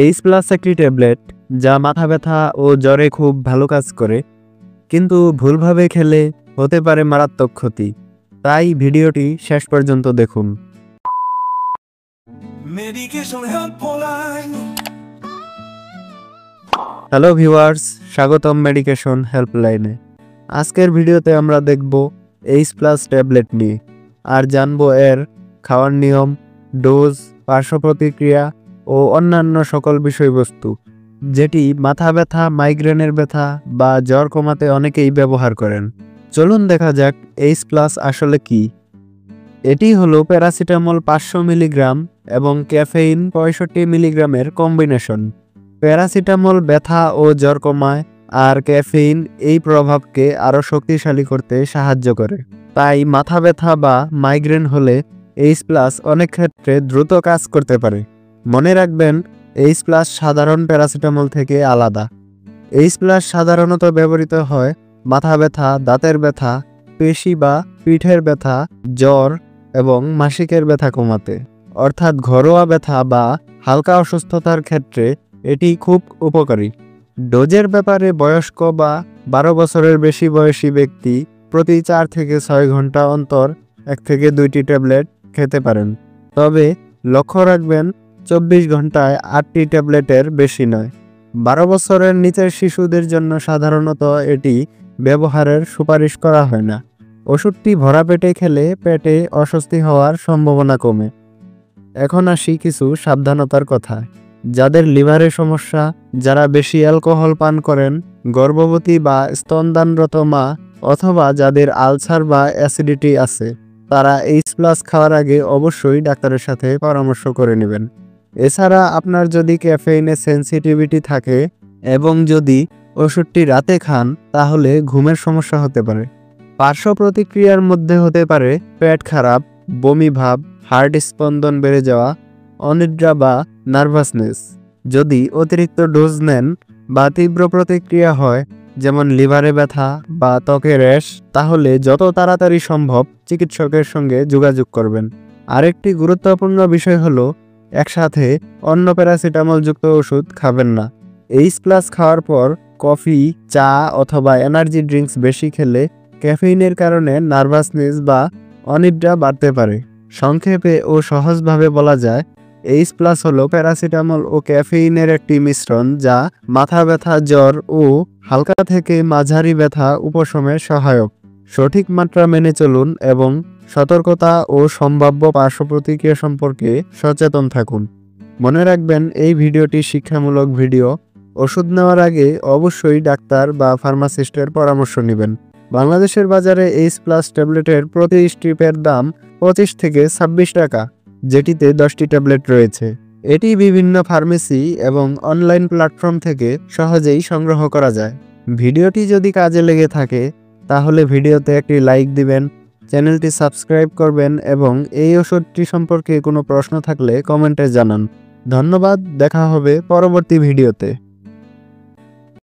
H plus একটি tablet যা মাথা ব্যথা ও জ্বরে খুব ভালো কাজ করে, কিন্তু ভুলভাবে খেলে হতে পারে মারাত্মক ক্ষতি। তাই ভিডিওটি শেষ পর্যন্ত দেখুন। হ্যালো ভিউয়ার্স, স্বাগতম মেডিকেশন হেল্পলাইনে। আজকের ভিডিওতে আমরা দেখব এইচ প্লাস ট্যাবলেট নিয়ে, আর জানব এর খাওয়ার নিয়ম, ডোজ, পার্শ্ব প্রতিক্রিয়া ও অন্যান্য সকল বিষয়বস্তু, যেটি মাথা ব্যথা, মাইগ্রেনের ব্যথা বা জ্বর কমাতে অনেকেই ব্যবহার করেন। চলুন দেখা যাক এইচ প্লাস আসলে কি। এটি হলো প্যারাসিটামল 500 মিলিগ্রাম এবং ক্যাফেইন 65 মিলিগ্রামের কম্বিনেশন। প্যারাসিটামল ব্যথা ও জ্বর কমায়, আর ক্যাফেইন এই প্রভাবকে আরও শক্তিশালী করতে সাহায্য করে। তাই মাথা ব্যথা বা মাইগ্রেন হলে এইচ প্লাস অনেক ক্ষেত্রে দ্রুত কাজ করতে পারে। মনে রাখবেন, এইচ প্লাস সাধারণ প্যারাসিটামল থেকে আলাদা। এইচ প্লাস সাধারণত ব্যবহৃত হয় মাথা ব্যথা, দাঁতের ব্যথা, পেশি বা পিঠের ব্যথা, জ্বর এবং মাসিকের ব্যথা কমাতে, অর্থাৎ ঘরোয়া ব্যথা বা হালকা অসুস্থতার ক্ষেত্রে এটি খুব উপকারী। ডোজের ব্যাপারে বয়স্ক বা 12 বছরের বেশি বয়সী ব্যক্তি প্রতি 4 থেকে 6 ঘন্টা অন্তর 1 থেকে 2টি ট্যাবলেট খেতে পারেন। তবে লক্ষ্য রাখবেন, 24 ঘন্টায় 8টি ট্যাবলেটের বেশি নয়। 12 বছরের নিচের শিশুদের জন্য সাধারণত এটি ব্যবহারের সুপারিশ করা হয় না। ওষুধটি ভরা পেটে খেলে পেটে অস্বস্তি হওয়ার সম্ভাবনা কমে। এখন আসি কিছু সাবধানতার কথা। যাদের লিভারের সমস্যা, যারা বেশি অ্যালকোহল পান করেন, গর্ভবতী বা স্তনদানরত মা, অথবা যাদের আলসার বা অ্যাসিডিটি আছে, তারা এইচ প্লাস খাওয়ার আগে অবশ্যই ডাক্তারের সাথে পরামর্শ করে নেবেন। এছাড়া আপনার যদি ক্যাফেইনে সেনসিটিভিটি থাকে এবং যদি ওষুধটি রাতে খান, তাহলে ঘুমের সমস্যা হতে পারে। পার্শ্ব প্রতিক্রিয়ার মধ্যে হতে পারে পেট খারাপ, বমি ভাব, হার্ট স্পন্দন বেড়ে যাওয়া, অনিদ্রা বা নার্ভাসনেস। যদি অতিরিক্ত ডোজ নেন বা তীব্র প্রতিক্রিয়া হয়, যেমন লিভারে ব্যথা বা ত্বকে র্যাশ, তাহলে যত তাড়াতাড়ি সম্ভব চিকিৎসকের সঙ্গে যোগাযোগ করবেন। আরেকটি গুরুত্বপূর্ণ বিষয় হলো, একসাথে অন্য প্যারাসিটামলযুক্ত ওষুধ খাবেন না। এইচ প্লাস খাওয়ার পর কফি, চা অথবা এনার্জি ড্রিঙ্কস বেশি খেলে ক্যাফেইনের কারণে নার্ভাসনেস বা অনিদ্রা বাড়তে পারে। সংক্ষেপে ও সহজভাবে বলা যায়, এইচ প্লাস হলো প্যারাসিটামল ও ক্যাফেইনের একটি মিশ্রণ, যা মাথা ব্যথা, জ্বর ও হালকা থেকে মাঝারি ব্যথা উপশমে সহায়ক। সঠিক মাত্রা মেনে চলুন এবং সতর্কতা ও সম্ভাব্য পার্শ্ব প্রতিক্রিয়া সম্পর্কে সচেতন থাকুন। মনে রাখবেন, এই ভিডিওটি শিক্ষামূলক ভিডিও। ওষুধ নেওয়ার আগে অবশ্যই ডাক্তার বা ফার্মাসিস্টের পরামর্শ নেবেন। বাংলাদেশের বাজারে এইচ প্লাস ট্যাবলেটের প্রতি স্ট্রিপের দাম 25 থেকে 26 টাকা, যেটিতে 10টি ট্যাবলেট রয়েছে। এটি বিভিন্ন ফার্মেসি এবং অনলাইন প্ল্যাটফর্ম থেকে সহজেই সংগ্রহ করা যায়। ভিডিওটি যদি কাজে লেগে থাকে, তাহলে ভিডিওতে একটি লাইক দিবেন, চ্যানেলটি সাবস্ক্রাইব করবেন এবং এই ওষুধটি সম্পর্কে কোনো প্রশ্ন থাকলে কমেন্টে জানান। ধন্যবাদ, দেখা হবে পরবর্তী ভিডিওতে।